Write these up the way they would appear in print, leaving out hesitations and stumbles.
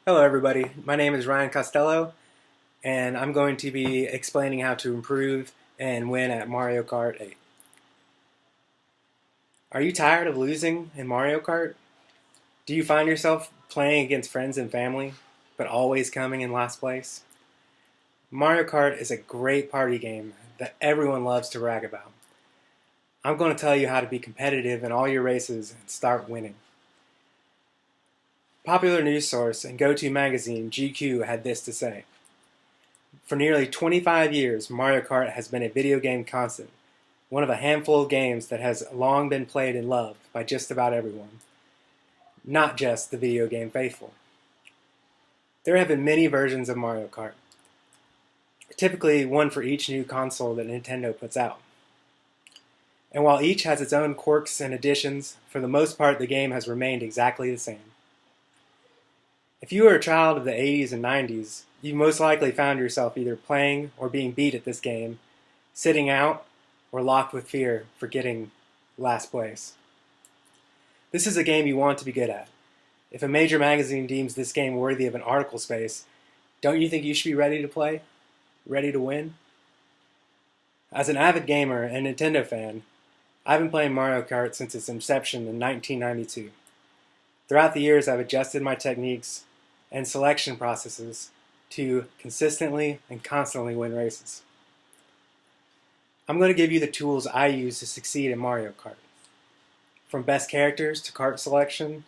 Hello everybody, my name is Ryan Costello and I'm going to be explaining how to improve and win at Mario Kart 8. Are you tired of losing in Mario Kart? Do you find yourself playing against friends and family, but always coming in last place? Mario Kart is a great party game that everyone loves to brag about. I'm going to tell you how to be competitive in all your races and start winning. Popular news source and go-to magazine GQ had this to say. For nearly 25 years, Mario Kart has been a video game constant, one of a handful of games that has long been played and loved by just about everyone, not just the video game faithful. There have been many versions of Mario Kart, typically one for each new console that Nintendo puts out. And while each has its own quirks and additions, for the most part the game has remained exactly the same. If you were a child of the 80s and 90s, you most likely found yourself either playing or being beat at this game, sitting out, or locked with fear for getting last place. This is a game you want to be good at. If a major magazine deems this game worthy of an article space, don't you think you should be ready to play? Ready to win? As an avid gamer and Nintendo fan, I've been playing Mario Kart since its inception in 1992. Throughout the years, I've adjusted my techniques and selection processes to consistently and constantly win races. I'm going to give you the tools I use to succeed in Mario Kart. From best characters to kart selection,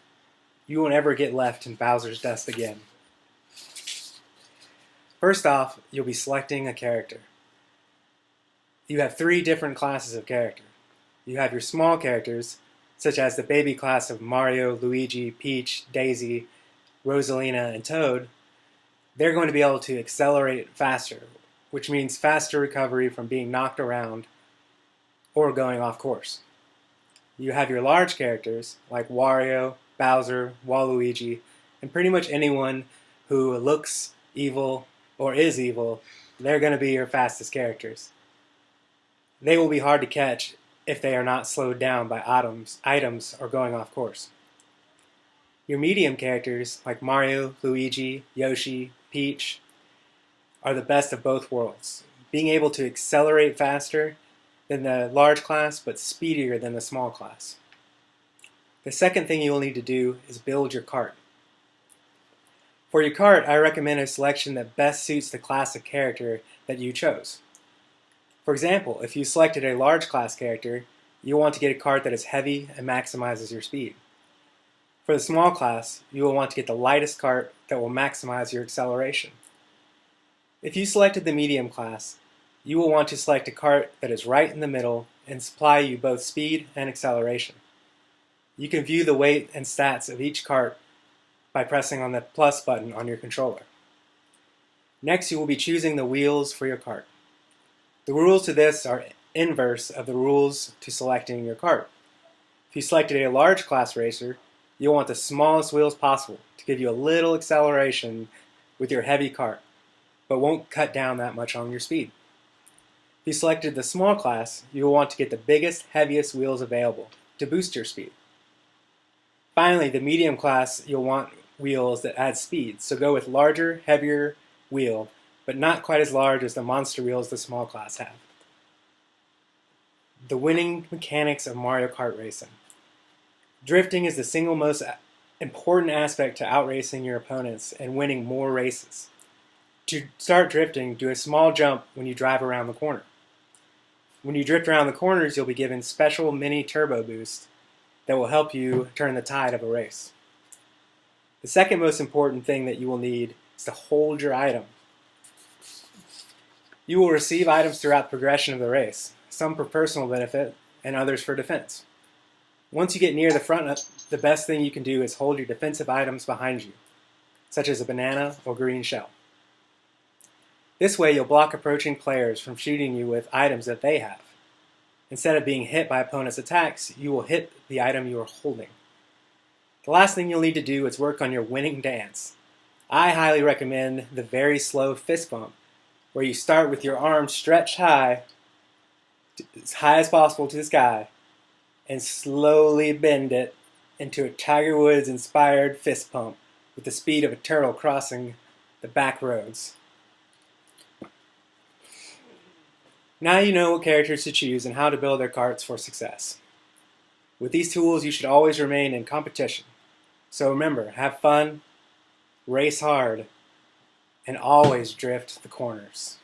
you won't ever get left in Bowser's dust again. First off, you'll be selecting a character. You have 3 different classes of character. You have your small characters, such as the baby class of Mario, Luigi, Peach, Daisy, Rosalina, and Toad. They're going to be able to accelerate faster, which means faster recovery from being knocked around or going off course. You have your large characters, like Wario, Bowser, Waluigi, and pretty much anyone who looks evil or is evil. They're going to be your fastest characters. They will be hard to catch if they are not slowed down by items or going off course. Your medium characters, like Mario, Luigi, Yoshi, Peach, are the best of both worlds, being able to accelerate faster than the large class, but speedier than the small class. The second thing you will need to do is build your kart. For your kart, I recommend a selection that best suits the class of character that you chose. For example, if you selected a large class character, you'll want to get a kart that is heavy and maximizes your speed. For the small class, you will want to get the lightest kart that will maximize your acceleration. If you selected the medium class, you will want to select a kart that is right in the middle and supply you both speed and acceleration. You can view the weight and stats of each kart by pressing on the plus button on your controller. Next, you will be choosing the wheels for your kart. The rules to this are inverse of the rules to selecting your kart. If you selected a large class racer, you'll want the smallest wheels possible to give you a little acceleration with your heavy kart, but won't cut down that much on your speed. If you selected the small class, you will want to get the biggest, heaviest wheels available to boost your speed. Finally, the medium class, you'll want wheels that add speed, so go with larger, heavier wheel, but not quite as large as the monster wheels the small class have. The winning mechanics of Mario Kart racing. Drifting is the single most important aspect to outracing your opponents and winning more races. To start drifting, do a small jump when you drive around the corner. When you drift around the corners, you'll be given special mini turbo boosts that will help you turn the tide of a race. The second most important thing that you will need is to hold your item. You will receive items throughout the progression of the race, some for personal benefit and others for defense. Once you get near the front, the best thing you can do is hold your defensive items behind you, such as a banana or green shell. This way you'll block approaching players from shooting you with items that they have. Instead of being hit by opponents' attacks, you will hit the item you are holding. The last thing you'll need to do is work on your winning dance. I highly recommend the very slow fist bump, where you start with your arms stretched high, as high as possible to the sky, and slowly bend it into a Tiger Woods inspired fist pump with the speed of a turtle crossing the back roads. Now you know what characters to choose and how to build their karts for success. With these tools, you should always remain in competition. So remember, have fun, race hard, and always drift the corners.